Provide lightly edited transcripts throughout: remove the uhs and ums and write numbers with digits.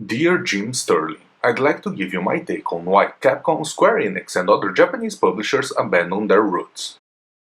Dear Jim Sterling, I'd like to give you my take on why Capcom, Square Enix and other Japanese publishers abandoned their roots.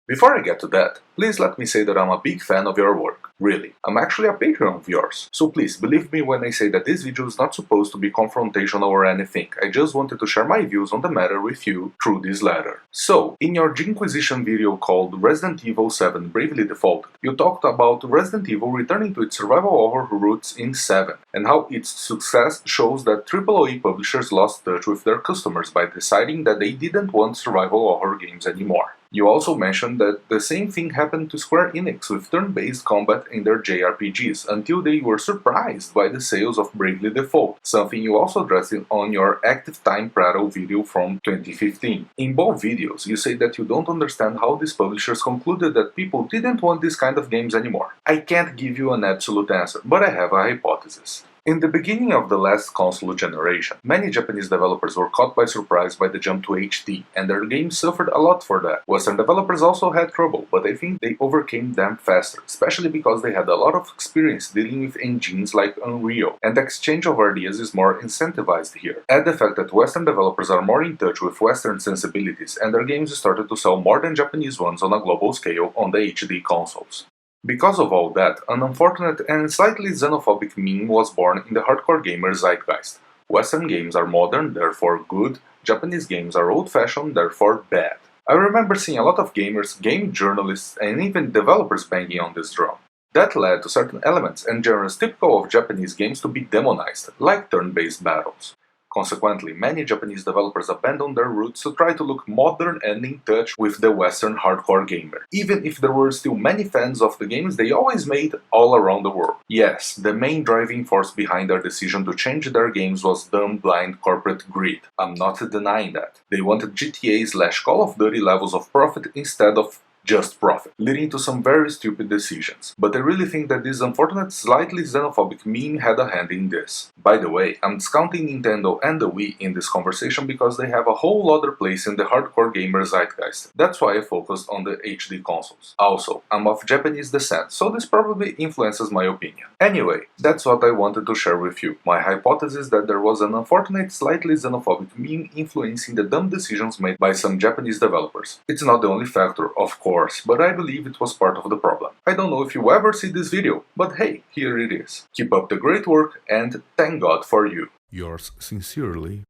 Before I get to that, please let me say that I'm a big fan of your work. Really, I'm actually a patron of yours. So please believe me when I say that this video is not supposed to be confrontational or anything. I just wanted to share my views on the matter with you through this letter. So, in your Jinquisition video called Resident Evil 7 Bravely Defaulted, you talked about Resident Evil returning to its survival horror roots in 7, and how its success shows that AAA publishers lost touch with their customers by deciding that they didn't want survival horror games anymore. You also mentioned that the same thing happened to Square Enix with turn-based combat in their JRPGs until they were surprised by the sales of Bravely Default, something you also addressed on your Active Time Prattle video from 2015. In both videos, you say that you don't understand how these publishers concluded that people didn't want this kind of games anymore. I can't give you an absolute answer, but I have a hypothesis. In the beginning of the last console generation, many Japanese developers were caught by surprise by the jump to HD, and their games suffered a lot for that. Western developers also had trouble, but I think they overcame them faster, especially because they had a lot of experience dealing with engines like Unreal, and the exchange of ideas is more incentivized here. Add the fact that Western developers are more in touch with Western sensibilities, and their games started to sell more than Japanese ones on a global scale on the HD consoles. Because of all that, an unfortunate and slightly xenophobic meme was born in the hardcore gamer zeitgeist. Western games are modern, therefore good, Japanese games are old-fashioned, therefore bad. I remember seeing a lot of gamers, game journalists, and even developers banging on this drum. That led to certain elements and genres typical of Japanese games to be demonized, like turn-based battles. Consequently, many Japanese developers abandoned their roots to try to look modern and in touch with the Western hardcore gamer, even if there were still many fans of the games they always made all around the world. Yes, the main driving force behind their decision to change their games was dumb, blind corporate greed. I'm not denying that. They wanted GTA/Call of Duty levels of profit instead of just profit, leading to some very stupid decisions. But I really think that this unfortunate, slightly xenophobic meme had a hand in this. By the way, I'm discounting Nintendo and the Wii in this conversation because they have a whole other place in the hardcore gamer zeitgeist. That's why I focused on the HD consoles. Also, I'm of Japanese descent, so this probably influences my opinion. Anyway, that's what I wanted to share with you. My hypothesis that there was an unfortunate, slightly xenophobic meme influencing the dumb decisions made by some Japanese developers. It's not the only factor, of course, but I believe it was part of the problem. I don't know if you ever see this video, but hey, here it is. Keep up the great work and thank God for you. Yours sincerely,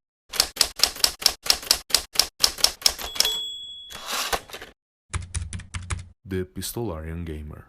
the Epistolarian Gamer.